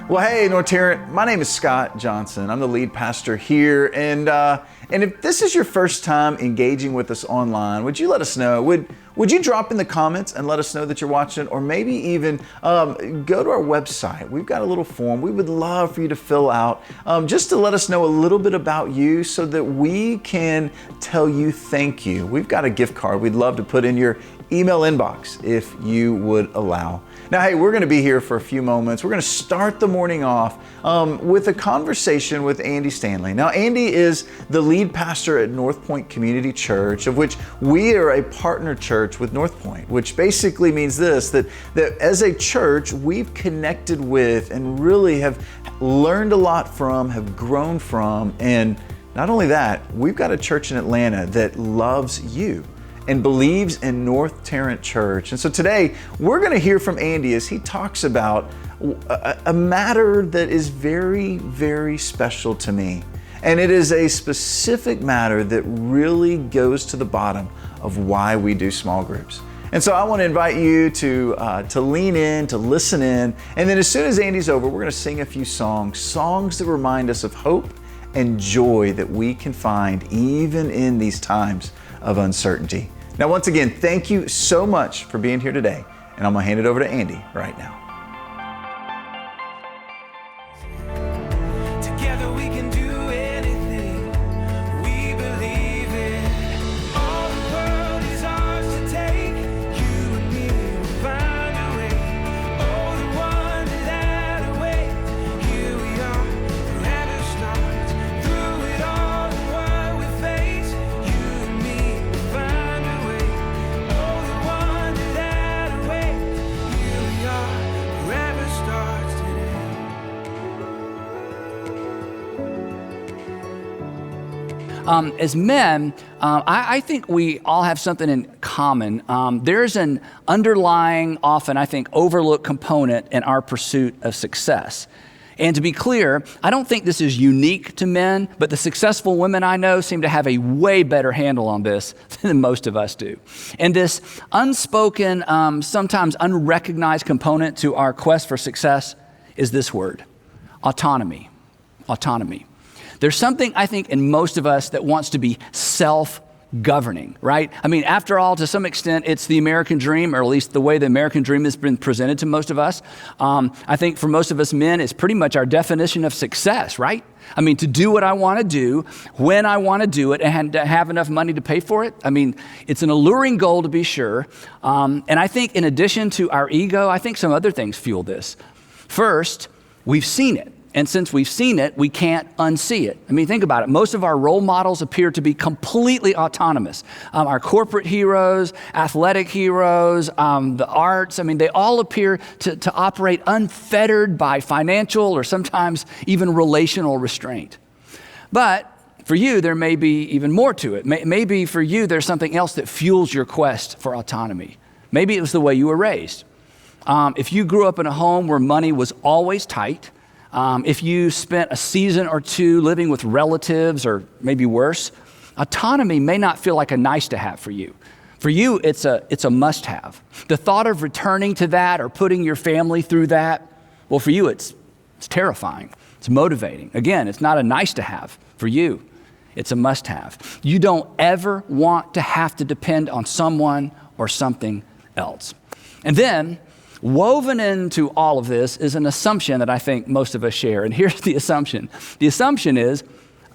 Well, hey, North Tarrant, my name is Scott Johnson. I'm the lead pastor here, and if this is your first time engaging with us online, would you let us know? Would you drop in the comments and let us know that you're watching, or maybe even go to our website. We've got a little form we would love for you to fill out, just to let us know a little bit about you so that we can tell you thank you. We've got a gift card we'd love to put in your email inbox if you would allow. Now, hey, we're going to be here for a few moments. We're going to start the morning off with a conversation with Andy Stanley. Now, Andy is the lead pastor at North Point Community Church, of which we are a partner church with North Point, which basically means this, that as a church, we've connected with and really have learned a lot from, have grown from, and not only that, we've got a church in Atlanta that loves you and believes in North Tarrant Church. And so today, we're going to hear from Andy as he talks about a matter that is very, very special to me. And it is a specific matter that really goes to the bottom of why we do small groups. And so I want to invite you to lean in, to listen in, and then as soon as Andy's over, we're going to sing a few songs that remind us of hope and joy that we can find even in these times of uncertainty. Now, once again, thank you so much for being here today, and I'm going to hand it over to Andy right now. Together we can do anything we believe in. All the world is ours to take. You and me will find a way. Oh, the wonder that awaits. Here we are, forever starts. Through it all and what we face, you and me will find a way. Oh, the wonder that awaits. Here we are, forever starts today. As men, I think we all have something in common. There's an underlying, often I think, overlooked component in our pursuit of success. And to be clear, I don't think this is unique to men, but the successful women I know seem to have a way better handle on this than most of us do. And this unspoken, sometimes unrecognized component to our quest for success is this word, autonomy. Autonomy. There's something, I think, in most of us that wants to be self-governing, right? I mean, after all, to some extent, it's the American dream, or at least the way the American dream has been presented to most of us. I think for most of us men, it's pretty much our definition of success, right? I mean, to do what I want to do, when I want to do it, and to have enough money to pay for it. I mean, it's an alluring goal to be sure. And I think in addition to our ego, I think some other things fuel this. First, we've seen it. And since we've seen it, we can't unsee it. I mean, think about it. Most of our role models appear to be completely autonomous. Our corporate heroes, athletic heroes, the arts, I mean, they all appear to operate unfettered by financial or sometimes even relational restraint. But for you, there may be even more to it. Maybe for you, there's something else that fuels your quest for autonomy. Maybe it was the way you were raised. If you grew up in a home where money was always tight, if you spent a season or two living with relatives or maybe worse, autonomy may not feel like a nice to have for you. For you, it's a must have. The thought of returning to that or putting your family through that, well, for you, it's terrifying. It's motivating. Again, it's not a nice to have. For you, it's a must have. You don't ever want to have to depend on someone or something else. And then, woven into all of this is an assumption that I think most of us share. And here's the assumption. The assumption is,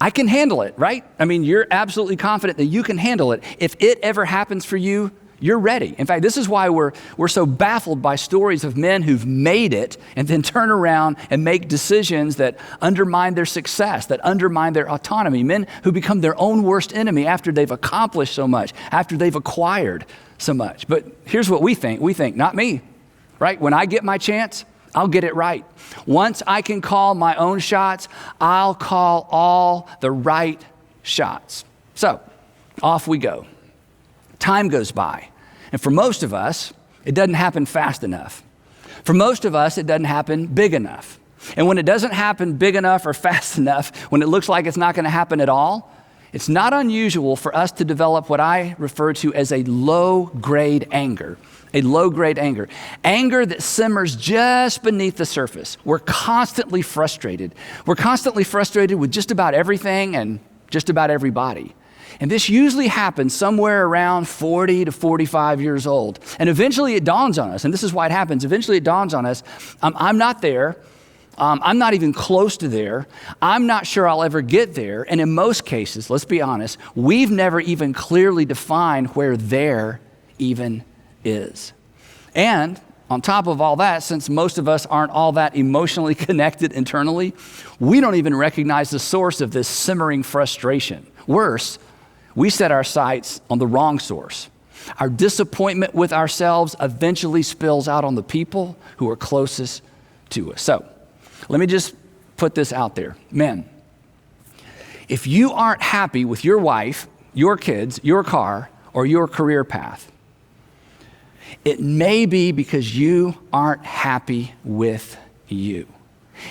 I can handle it, right? I mean, you're absolutely confident that you can handle it. If it ever happens for you, you're ready. In fact, this is why we're so baffled by stories of men who've made it and then turn around and make decisions that undermine their success, that undermine their autonomy. Men who become their own worst enemy after they've accomplished so much, after they've acquired so much. But here's what we think. We think, not me. Right? When I get my chance, I'll get it right. Once I can call my own shots, I'll call all the right shots. So, off we go. Time goes by. And for most of us, it doesn't happen fast enough. For most of us, it doesn't happen big enough. And when it doesn't happen big enough or fast enough, when it looks like it's not going to happen at all, it's not unusual for us to develop what I refer to as a low-grade anger a low-grade anger. Anger that simmers just beneath the surface. We're constantly frustrated. We're constantly frustrated with just about everything and just about everybody. And this usually happens somewhere around 40 to 45 years old. And eventually it dawns on us, and this is why it happens. Eventually it dawns on us, I'm not there. I'm not even close to there. I'm not sure I'll ever get there. And in most cases, let's be honest, we've never even clearly defined where there even is. And on top of all that, since most of us aren't all that emotionally connected internally, we don't even recognize the source of this simmering frustration. Worse, we set our sights on the wrong source. Our disappointment with ourselves eventually spills out on the people who are closest to us. So, let me just put this out there. Men, if you aren't happy with your wife, your kids, your car, or your career path, it may be because you aren't happy with you.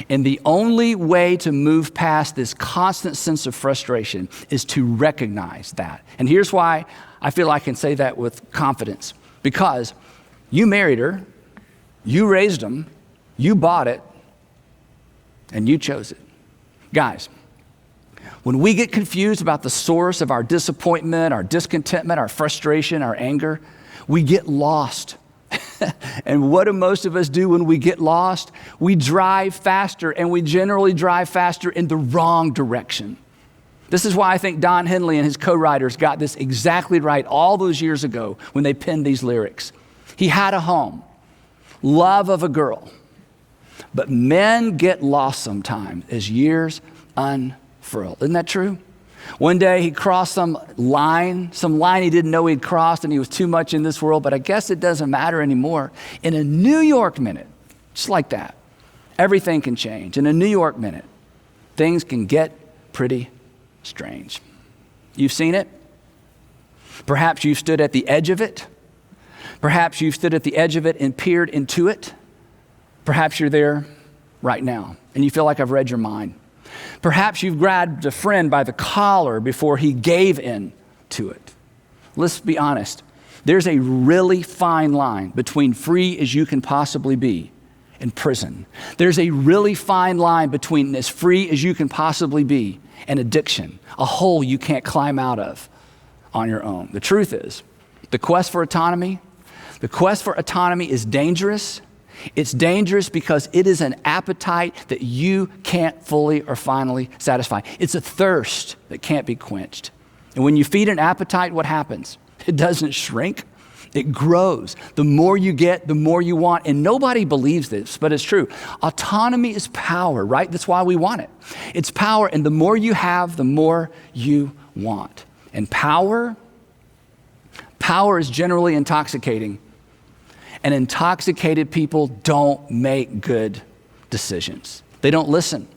And the only way to move past this constant sense of frustration is to recognize that. And here's why I feel I can say that with confidence. Because you married her, you raised them, you bought it, and you chose it. Guys, when we get confused about the source of our disappointment, our discontentment, our frustration, our anger, we get lost. And what do most of us do when we get lost? We drive faster, and we generally drive faster in the wrong direction. This is why I think Don Henley and his co-writers got this exactly right all those years ago when they penned these lyrics. He had a home, love of a girl, but men get lost sometimes as years unfurl. Isn't that true? One day he crossed some line he didn't know he'd crossed, and he was too much in this world, but I guess it doesn't matter anymore. In a New York minute, just like that, everything can change. In a New York minute, things can get pretty strange. You've seen it. Perhaps you've stood at the edge of it. Perhaps you've stood at the edge of it and peered into it. Perhaps you're there right now, and you feel like I've read your mind. Perhaps you've grabbed a friend by the collar before he gave in to it. Let's be honest. There's a really fine line between free as you can possibly be and prison. There's a really fine line between as free as you can possibly be and addiction, a hole you can't climb out of on your own. The truth is, the quest for autonomy is dangerous. It's dangerous because it is an appetite that you can't fully or finally satisfy. It's a thirst that can't be quenched. And when you feed an appetite, what happens? It doesn't shrink. It grows. The more you get, the more you want. And nobody believes this, but it's true. Autonomy is power, right? That's why we want it. It's power, and the more you have, the more you want. And power is generally intoxicating. And intoxicated people don't make good decisions. They don't listen.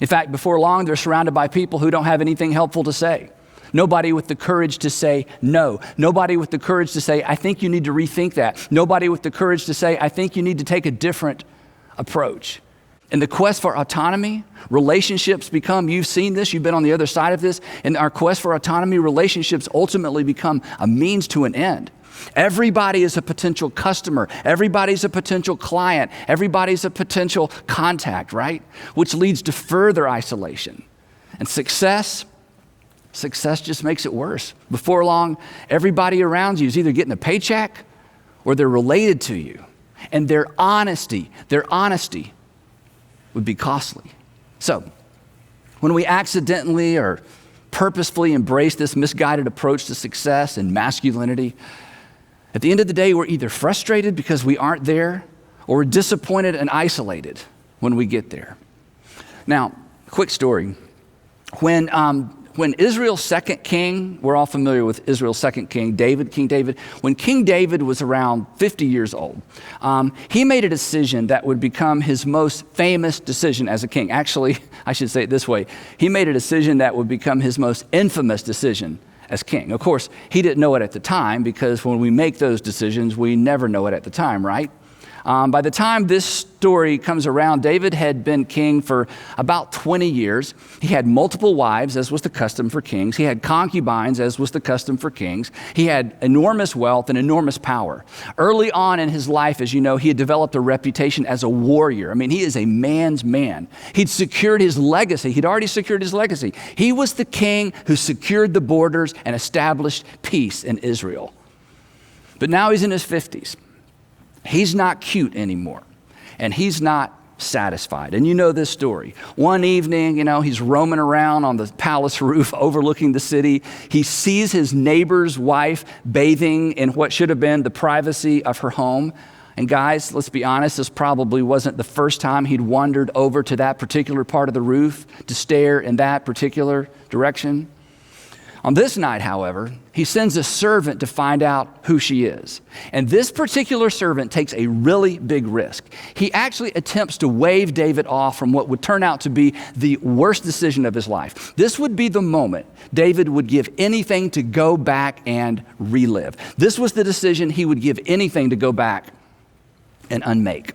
In fact, before long, they're surrounded by people who don't have anything helpful to say. Nobody with the courage to say no. Nobody with the courage to say, I think you need to rethink that. Nobody with the courage to say, I think you need to take a different approach. In the quest for autonomy, relationships become, you've seen this, you've been on the other side of this, in our quest for autonomy, relationships ultimately become a means to an end. Everybody is a potential customer. Everybody's a potential client. Everybody's a potential contact, right? Which leads to further isolation. And success just makes it worse. Before long, everybody around you is either getting a paycheck or they're related to you. And their honesty would be costly. So, when we accidentally or purposefully embrace this misguided approach to success and masculinity, at the end of the day, we're either frustrated because we aren't there, or we're disappointed and isolated when we get there. Now, quick story. When Israel's second king, we're all familiar with Israel's second king, King David. When King David was around 50 years old, he made a decision that would become his most famous decision as a king. Actually, I should say it this way. He made a decision that would become his most infamous decision as king. Of course, he didn't know it at the time, because when we make those decisions, we never know it at the time, right? By the time this story comes around, David had been king for about 20 years. He had multiple wives, as was the custom for kings. He had concubines, as was the custom for kings. He had enormous wealth and enormous power. Early on in his life, as you know, he had developed a reputation as a warrior. I mean, he is a man's man. He'd secured his legacy. He'd already secured his legacy. He was the king who secured the borders and established peace in Israel. But now he's in his 50s. He's not cute anymore, and he's not satisfied. And you know this story. One evening, he's roaming around on the palace roof overlooking the city. He sees his neighbor's wife bathing in what should have been the privacy of her home. And guys, let's be honest, this probably wasn't the first time he'd wandered over to that particular part of the roof to stare in that particular direction. On this night, however, he sends a servant to find out who she is. And this particular servant takes a really big risk. He actually attempts to wave David off from what would turn out to be the worst decision of his life. This would be the moment David would give anything to go back and relive. This was the decision he would give anything to go back and unmake.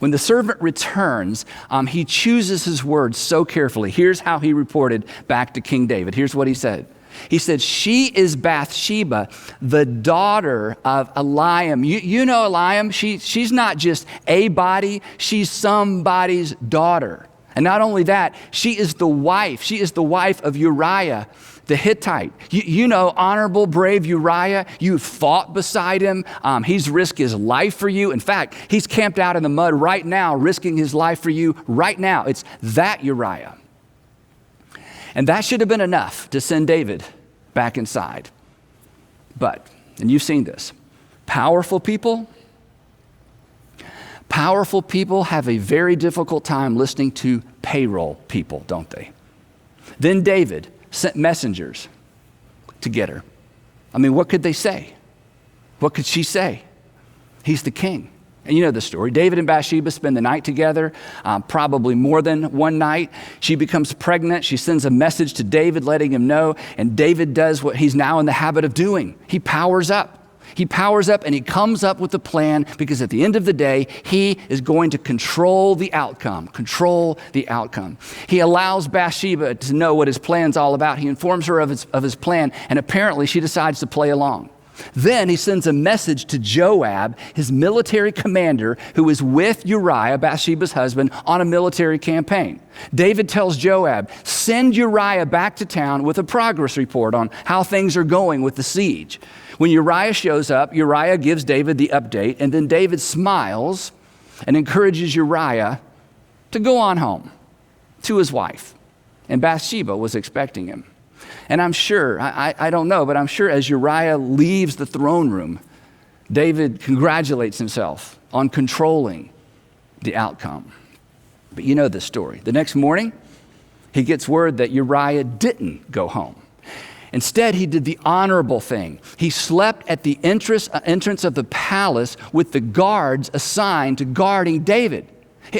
When the servant returns, he chooses his words so carefully. Here's how he reported back to King David. Here's what he said. He said, "She is Bathsheba, the daughter of Eliam." You know Eliam, she's not just a body, she's somebody's daughter. And not only that, she is the wife of Uriah the Hittite. You know honorable, brave Uriah. You fought beside him. He's risked his life for you. In fact, he's camped out in the mud right now, risking his life for you right now. It's that Uriah. And that should have been enough to send David back inside. But, and you've seen this, powerful people have a very difficult time listening to payroll people, don't they? Then David sent messengers to get her. I mean, what could they say? What could she say? He's the king. And you know the story. David and Bathsheba spend the night together, probably more than one night. She becomes pregnant. She sends a message to David letting him know, and David does what he's now in the habit of doing. He powers up. He powers up and he comes up with a plan, because at the end of the day, he is going to control the outcome. He allows Bathsheba to know what his plan's all about. He informs her of his plan, and apparently she decides to play along. Then he sends a message to Joab, his military commander, who is with Uriah, Bathsheba's husband, on a military campaign. David tells Joab, send Uriah back to town with a progress report on how things are going with the siege. When Uriah shows up, Uriah gives David the update, and then David smiles and encourages Uriah to go on home to his wife. And Bathsheba was expecting him. And I'm sure, I don't know, but I'm sure as Uriah leaves the throne room, David congratulates himself on controlling the outcome. But you know this story. The next morning, he gets word that Uriah didn't go home. Instead, he did the honorable thing. He slept at the entrance of the palace with the guards assigned to guarding David.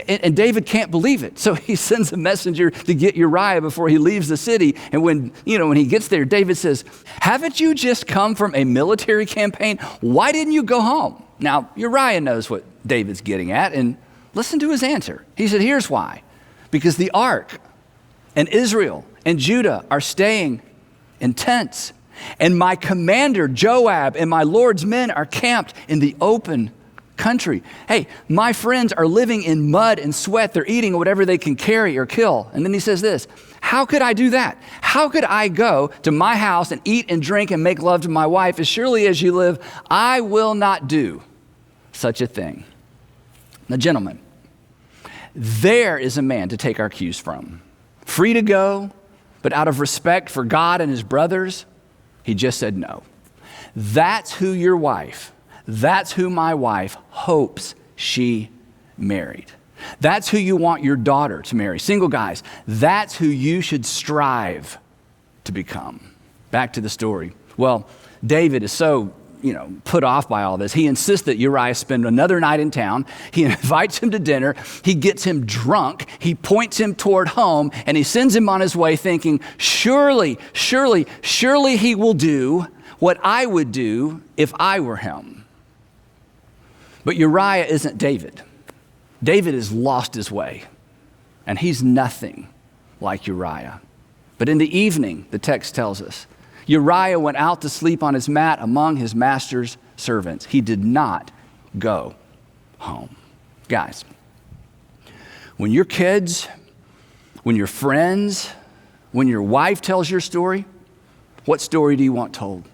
And David can't believe it. So he sends a messenger to get Uriah before he leaves the city. And when he gets there, David says, haven't you just come from a military campaign? Why didn't you go home? Now, Uriah knows what David's getting at, and listen to his answer. He said, here's why. Because the ark and Israel and Judah are staying in tents, and my commander Joab and my Lord's men are camped in the open country. Hey, my friends are living in mud and sweat. They're eating whatever they can carry or kill. And then he says this, how could I do that? How could I go to my house and eat and drink and make love to my wife? As surely as you live, I will not do such a thing. Now, gentlemen, there is a man to take our cues from. Free to go, but out of respect for God and his brothers, he just said no. That's who your wife, that's who my wife hopes she married. That's who you want your daughter to marry. Single guys, that's who you should strive to become. Back to the story. Well, David is so put off by all this. He insists that Uriah spend another night in town. He invites him to dinner. He gets him drunk. He points him toward home, and he sends him on his way thinking, surely he will do what I would do if I were him. But Uriah isn't David. David has lost his way, and he's nothing like Uriah. But in the evening, the text tells us, Uriah went out to sleep on his mat among his master's servants. He did not go home. Guys, when your kids, when your friends, when your wife tells your story, what story do you want told?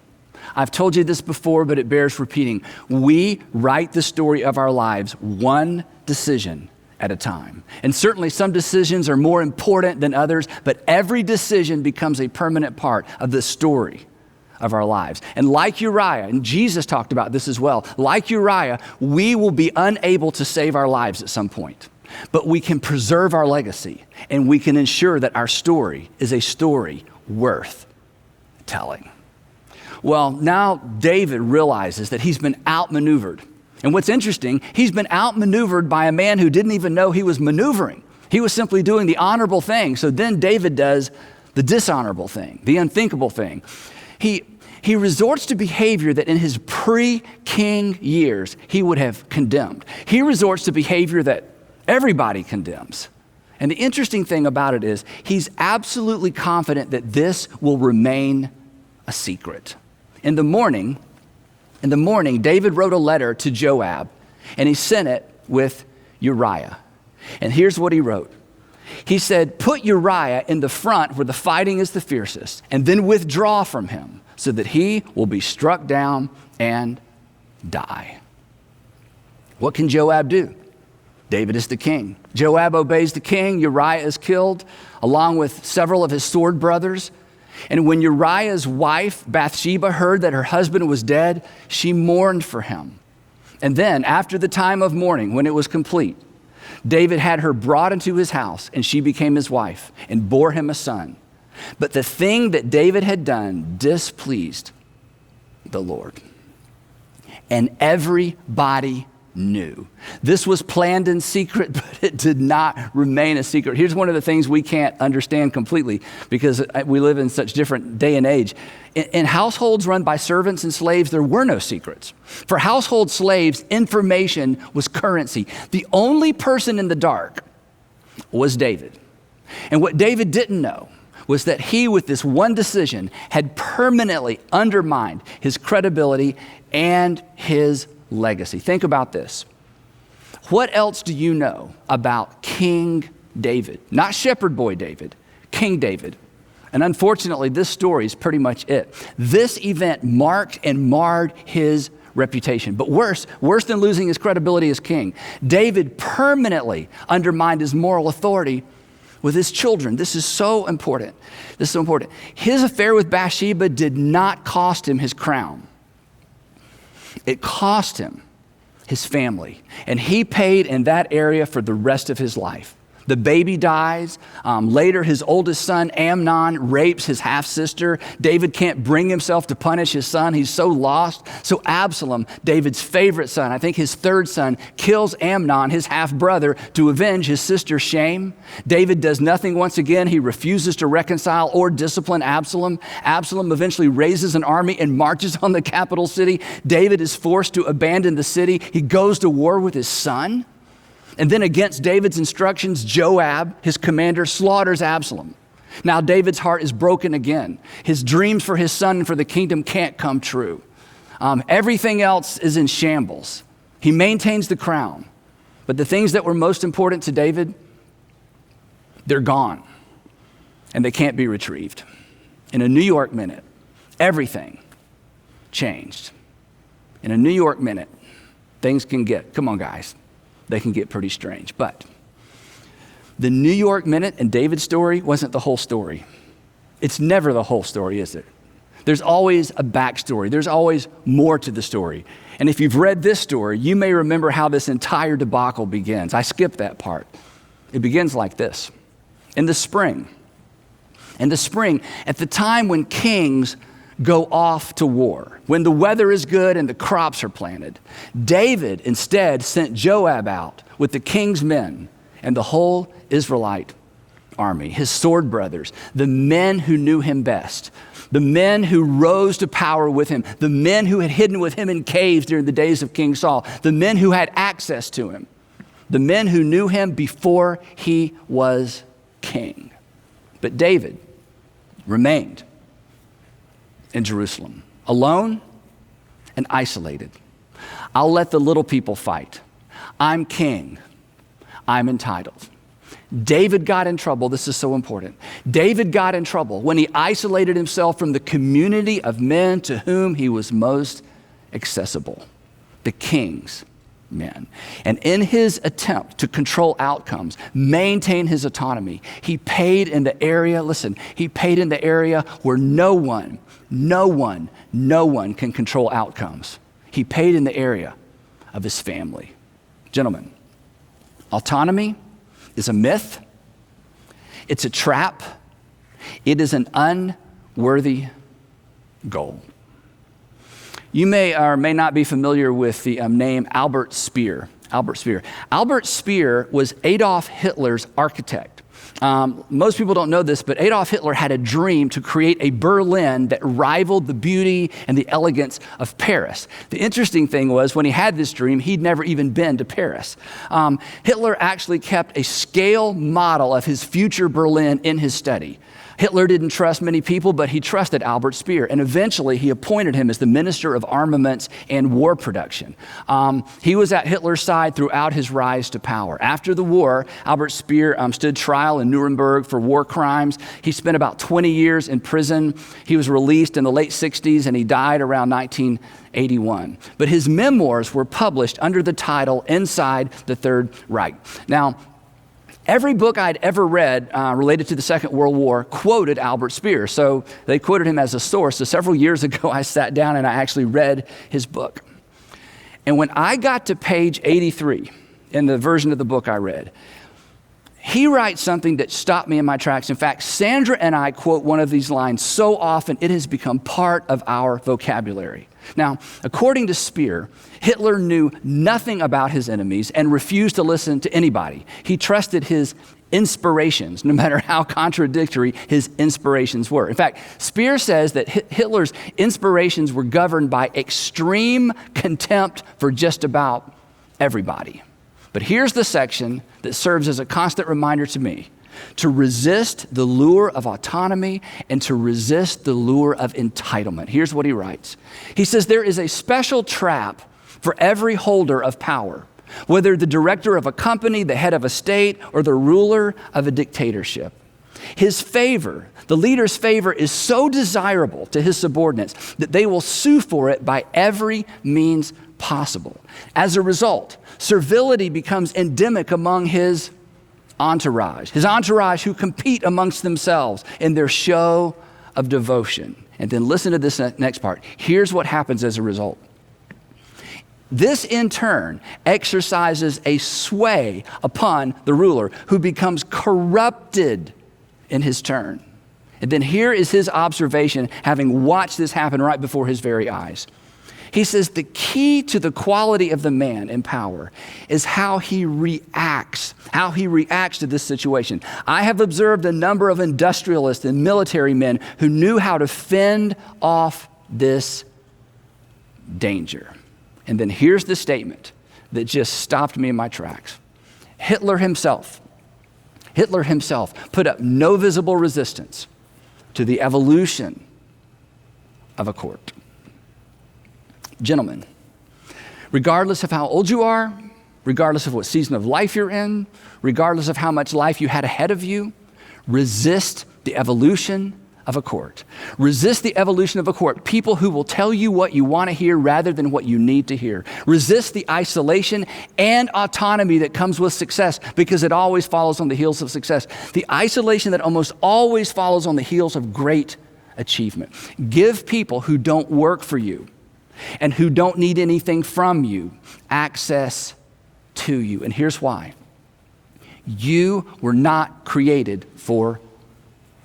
I've told you this before, but it bears repeating. We write the story of our lives one decision at a time. And certainly some decisions are more important than others, but every decision becomes a permanent part of the story of our lives. And like Uriah, and Jesus talked about this as well, like Uriah, we will be unable to save our lives at some point. But we can preserve our legacy, and we can ensure that our story is a story worth telling. Well, now David realizes that he's been outmaneuvered. And what's interesting, he's been outmaneuvered by a man who didn't even know he was maneuvering. He was simply doing the honorable thing. So then David does the dishonorable thing, the unthinkable thing. He resorts to behavior that in his pre-king years he would have condemned. He resorts to behavior that everybody condemns. And the interesting thing about it is he's absolutely confident that this will remain a secret. In the morning, David wrote a letter to Joab, and he sent it with Uriah. And here's what he wrote. He said, put Uriah in the front where the fighting is the fiercest, and then withdraw from him so that he will be struck down and die. What can Joab do? David is the king. Joab obeys the king. Uriah is killed, along with several of his sword brothers. And when Uriah's wife, Bathsheba, heard that her husband was dead, she mourned for him. And then, after the time of mourning, when it was complete, David had her brought into his house, and she became his wife and bore him a son. But the thing that David had done displeased the Lord. And everybody knew. This was planned in secret, but it did not remain a secret. Here's one of the things we can't understand completely because we live in such different day and age. In households run by servants and slaves, there were no secrets. For household slaves, information was currency. The only person in the dark was David. And what David didn't know was that he, with this one decision, had permanently undermined his credibility and his legacy. Think about this. What else do you know about King David? Not shepherd boy David, King David. And unfortunately, this story is pretty much it. This event marked and marred his reputation. But worse than losing his credibility as king, David permanently undermined his moral authority with his children. This is so important. This is so important. His affair with Bathsheba did not cost him his crown. It cost him his family, and he paid in that area for the rest of his life. The baby dies. Later, his oldest son, Amnon, rapes his half-sister. David can't bring himself to punish his son. He's so lost. So Absalom, David's favorite son, I think his third son, kills Amnon, his half-brother, to avenge his sister's shame. David does nothing once again. He refuses to reconcile or discipline Absalom. Absalom eventually raises an army and marches on the capital city. David is forced to abandon the city. He goes to war with his son. And then against David's instructions, Joab, his commander, slaughters Absalom. Now David's heart is broken again. His dreams for his son and for the kingdom can't come true. Everything else is in shambles. He maintains the crown. But the things that were most important to David, they're gone. And they can't be retrieved. In a New York minute, everything changed. In a New York minute, things can get, come on guys, they can get pretty strange. But the New York minute and David's story wasn't the whole story. It's never the whole story, is it? There's always a backstory. There's always more to the story. And if you've read this story, you may remember how this entire debacle begins. I skipped that part. It begins like this. In the spring, at the time when kings go off to war, when the weather is good and the crops are planted, David instead sent Joab out with the king's men and the whole Israelite army, his sword brothers, the men who knew him best, the men who rose to power with him, the men who had hidden with him in caves during the days of King Saul, the men who had access to him, the men who knew him before he was king. But David remained in Jerusalem, alone and isolated. I'll let the little people fight. I'm king. I'm entitled. David got in trouble. This is so important. David got in trouble when he isolated himself from the community of men to whom he was most accessible, the king's men. And in his attempt to control outcomes, maintain his autonomy, he paid in the area, listen, he paid in the area where no one can control outcomes. He paid in the area of his family. Gentlemen, autonomy is a myth. It's a trap. It is an unworthy goal. You may or may not be familiar with the name Albert Speer. Albert Speer. Albert Speer was Adolf Hitler's architect. Most people don't know this, but Adolf Hitler had a dream to create a Berlin that rivaled the beauty and the elegance of Paris. The interesting thing was when he had this dream, he'd never even been to Paris. Hitler actually kept a scale model of his future Berlin in his study. Hitler didn't trust many people, but he trusted Albert Speer, and eventually he appointed him as the Minister of Armaments and War Production. He was at Hitler's side throughout his rise to power. After the war, Albert Speer stood trial in Nuremberg for war crimes. He spent about 20 years in prison. He was released in the late 60s, and he died around 1981. But his memoirs were published under the title Inside the Third Reich. Now, every book I'd ever read related to the Second World War quoted Albert Speer. So they quoted him as a source. So several years ago, I sat down and I actually read his book. And when I got to page 83 in the version of the book I read, he writes something that stopped me in my tracks. In fact, Sandra and I quote one of these lines so often, it has become part of our vocabulary. Now, according to Speer, Hitler knew nothing about his enemies and refused to listen to anybody. He trusted his inspirations, no matter how contradictory his inspirations were. In fact, Speer says that Hitler's inspirations were governed by extreme contempt for just about everybody. But here's the section that serves as a constant reminder to me to resist the lure of autonomy and to resist the lure of entitlement. Here's what he writes. He says, there is a special trap for every holder of power, whether the director of a company, the head of a state, or the ruler of a dictatorship. His favor, the leader's favor, is so desirable to his subordinates that they will sue for it by every means possible. As a result, servility becomes endemic among his entourage who compete amongst themselves in their show of devotion. And then listen to this next part. Here's what happens as a result. This, in turn, exercises a sway upon the ruler who becomes corrupted in his turn. And then here is his observation, having watched this happen right before his very eyes. He says the key to the quality of the man in power is how he reacts to this situation. I have observed a number of industrialists and military men who knew how to fend off this danger. And then here's the statement that just stopped me in my tracks. Hitler himself put up no visible resistance to the evolution of a court. Gentlemen, regardless of how old you are, regardless of what season of life you're in, regardless of how much life you had ahead of you, resist the evolution of a court. Resist the evolution of a court. People who will tell you what you want to hear rather than what you need to hear. Resist the isolation and autonomy that comes with success, because it always follows on the heels of success. The isolation that almost always follows on the heels of great achievement. Give people who don't work for you and who don't need anything from you access to you. And here's why. You were not created for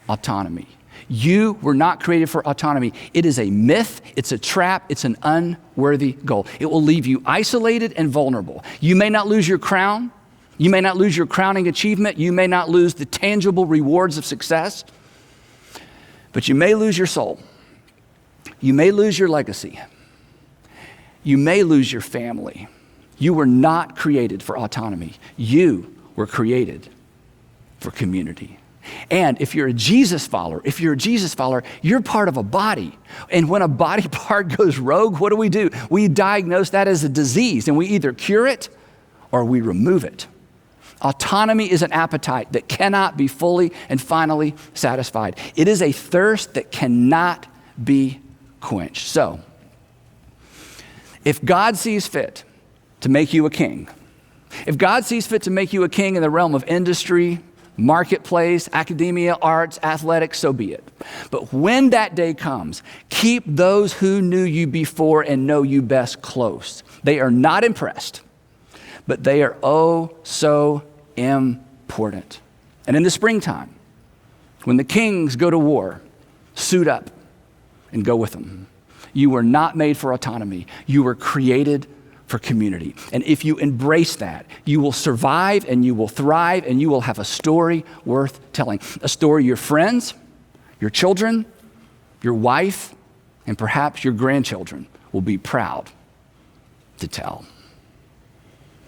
autonomy. You were not created for autonomy. It is a myth, it's a trap, it's an unworthy goal. It will leave you isolated and vulnerable. You may not lose your crown, You may not lose your crowning achievement. You may not lose the tangible rewards of success, but you may lose your soul. You may lose your legacy. You may lose your family. You were not created for autonomy. You were created for community. And if you're a Jesus follower, you're part of a body. And when a body part goes rogue, what do? We diagnose that as a disease, and we either cure it or we remove it. Autonomy is an appetite that cannot be fully and finally satisfied. It is a thirst that cannot be quenched. So, if God sees fit to make you a king, if God sees fit to make you a king in the realm of industry, marketplace, academia, arts, athletics, so be it. But when that day comes, keep those who knew you before and know you best close. They are not impressed, but they are oh so important. And in the springtime, when the kings go to war, suit up and go with them. You were not made for autonomy. You were created for community. And if you embrace that, you will survive and you will thrive and you will have a story worth telling. A story your friends, your children, your wife, and perhaps your grandchildren will be proud to tell.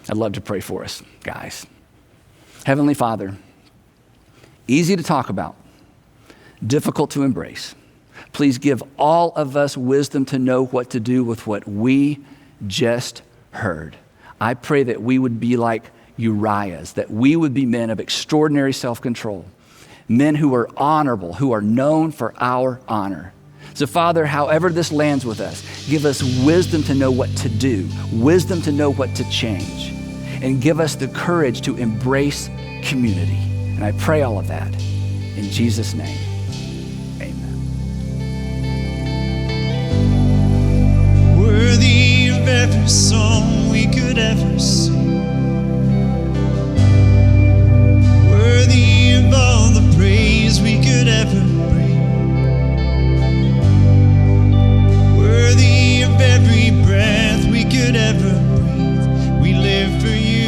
I'd love to pray for us, guys. Heavenly Father, easy to talk about, difficult to embrace. Please give all of us wisdom to know what to do with what we just heard. I pray that we would be like Uriahs, that we would be men of extraordinary self-control, men who are honorable, who are known for our honor. So Father, however this lands with us, give us wisdom to know what to do, wisdom to know what to change, and give us the courage to embrace community. And I pray all of that in Jesus' name. Worthy of every song we could ever sing, worthy of all the praise we could ever bring, worthy of every breath we could ever breathe. We live for you.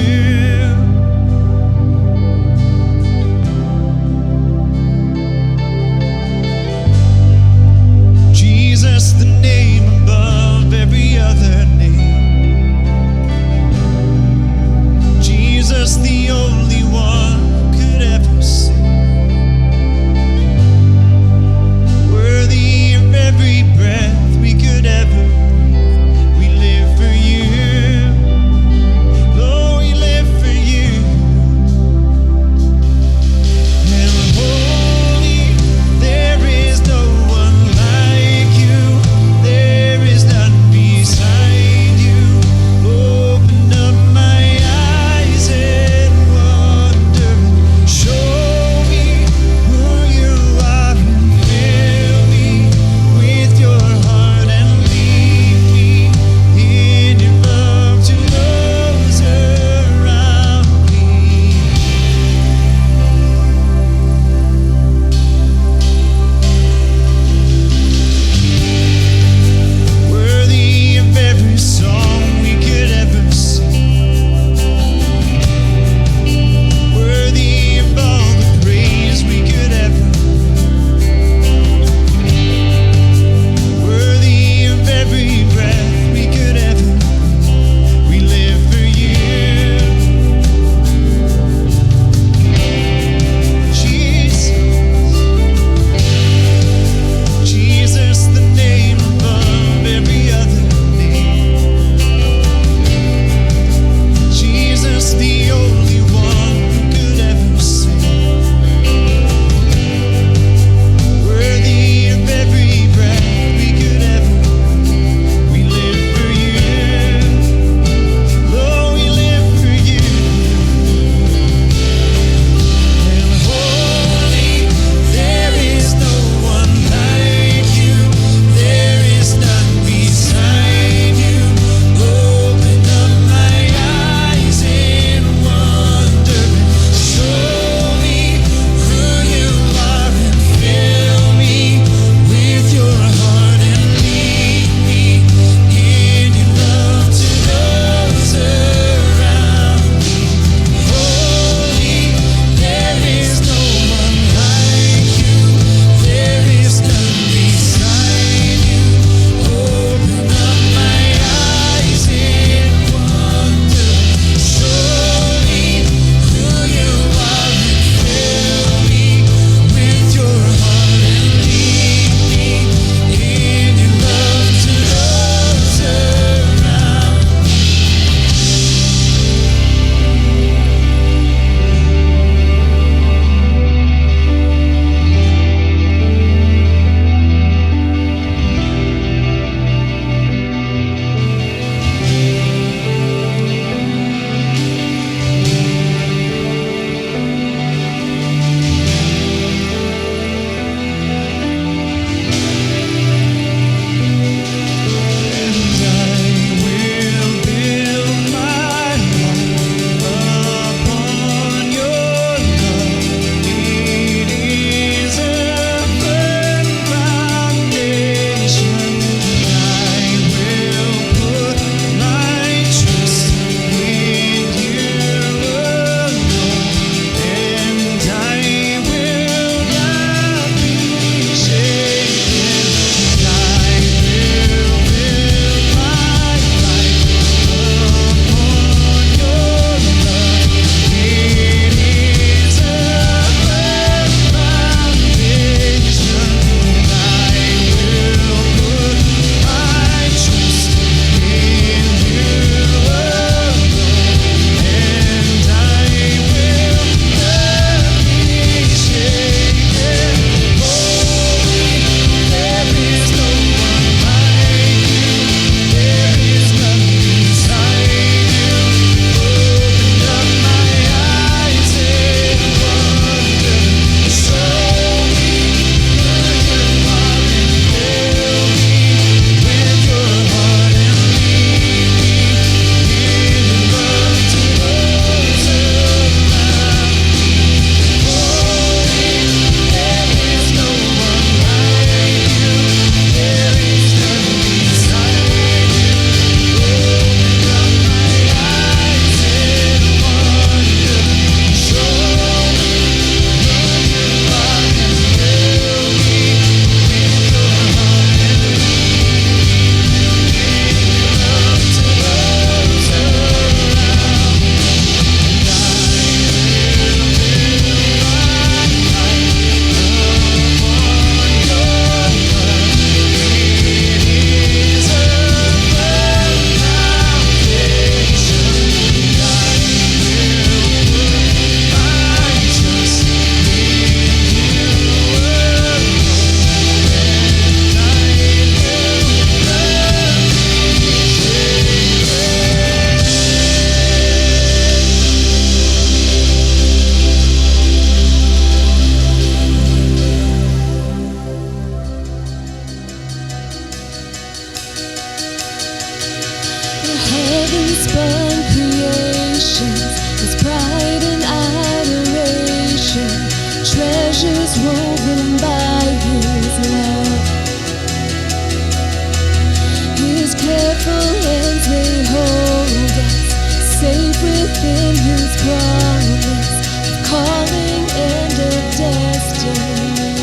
faith in His promise, of calling and of destiny.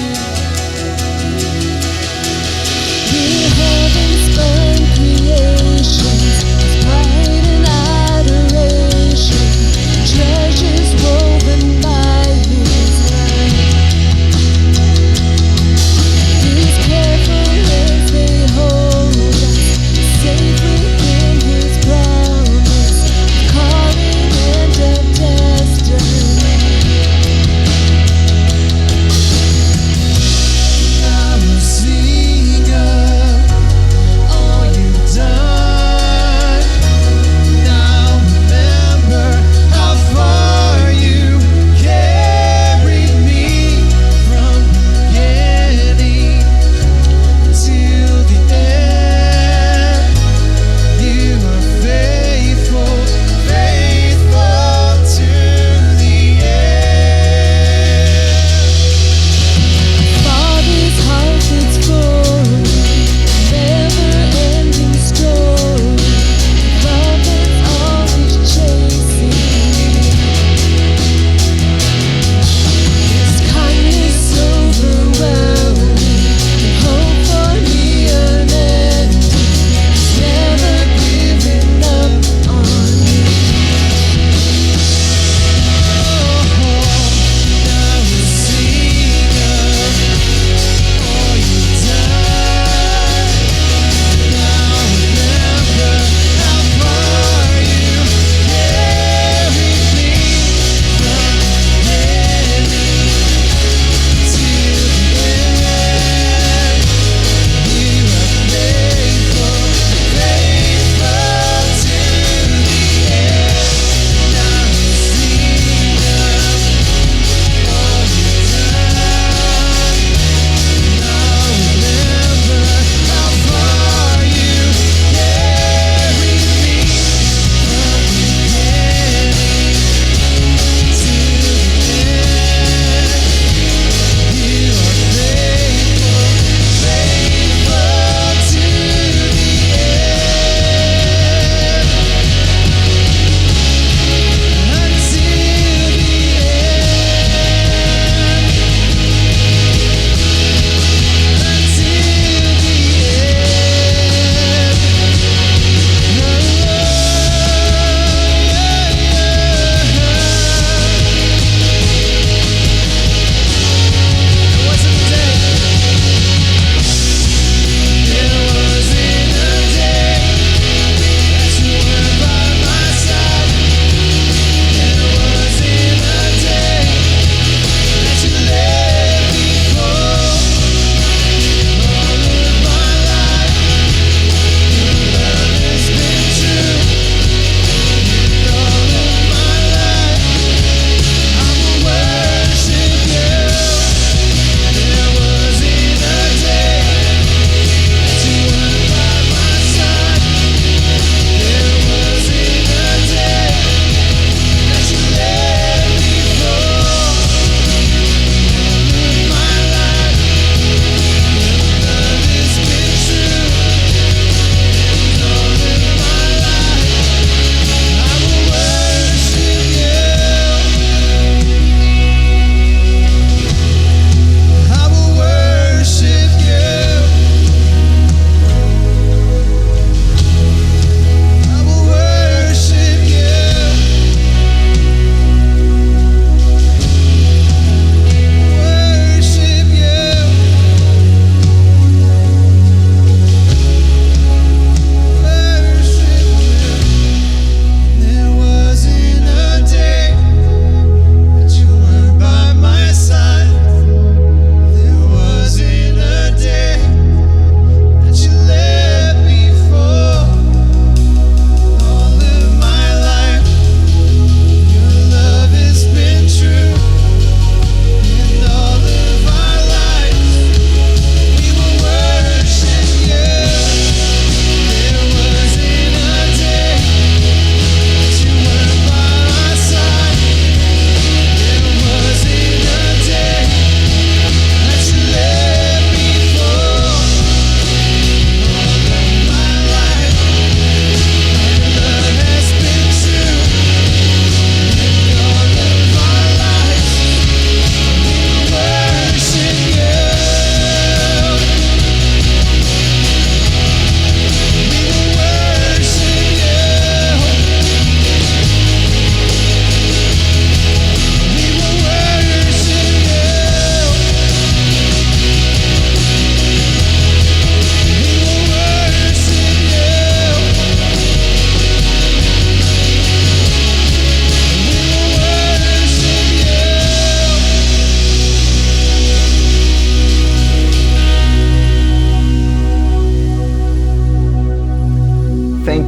We're heaven's fun creations, His pride and adoration, treasures woven by His love. He's careful as they hold us safely in His promise, calling and of destiny.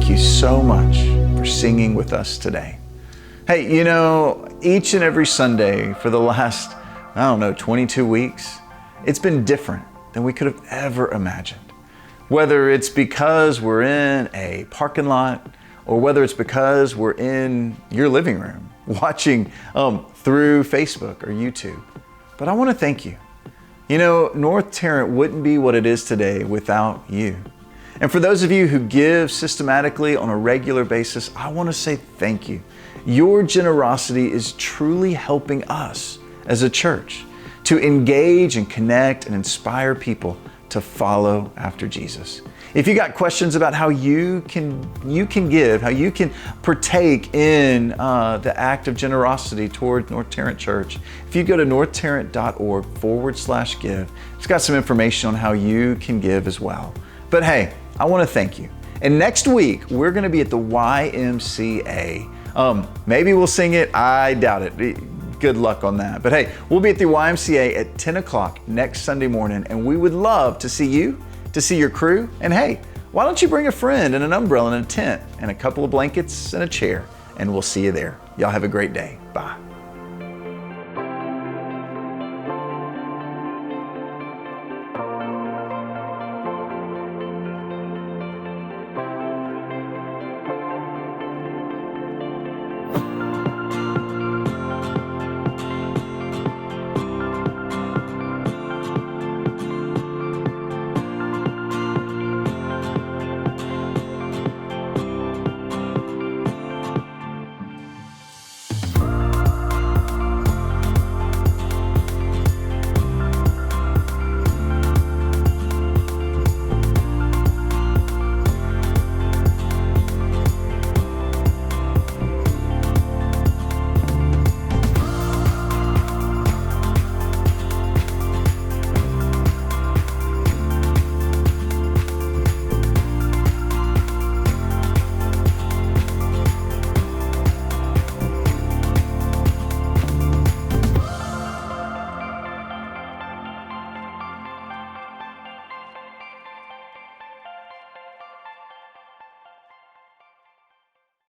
thank you so much for singing with us today. Hey, you know, each and every Sunday for the last, 22 weeks, it's been different than we could have ever imagined. Whether it's because we're in a parking lot or whether it's because we're in your living room watching through Facebook or YouTube. But I want to thank you. You know, North Tarrant wouldn't be what it is today without you. And for those of you who give systematically on a regular basis, I want to say thank you. Your generosity is truly helping us as a church to engage and connect and inspire people to follow after Jesus. If you got questions about how you can give, how you can partake in the act of generosity toward North Tarrant Church, if you go to northtarrant.org/give, it's got some information on how you can give as well. But hey, I want to thank you. And next week, we're going to be at the YMCA. Maybe we'll sing it. I doubt it. Good luck on that. But hey, we'll be at the YMCA at 10 o'clock next Sunday morning, and we would love to see you, to see your crew. And hey, why don't you bring a friend and an umbrella and a tent and a couple of blankets and a chair, and we'll see you there. Y'all have a great day. Bye.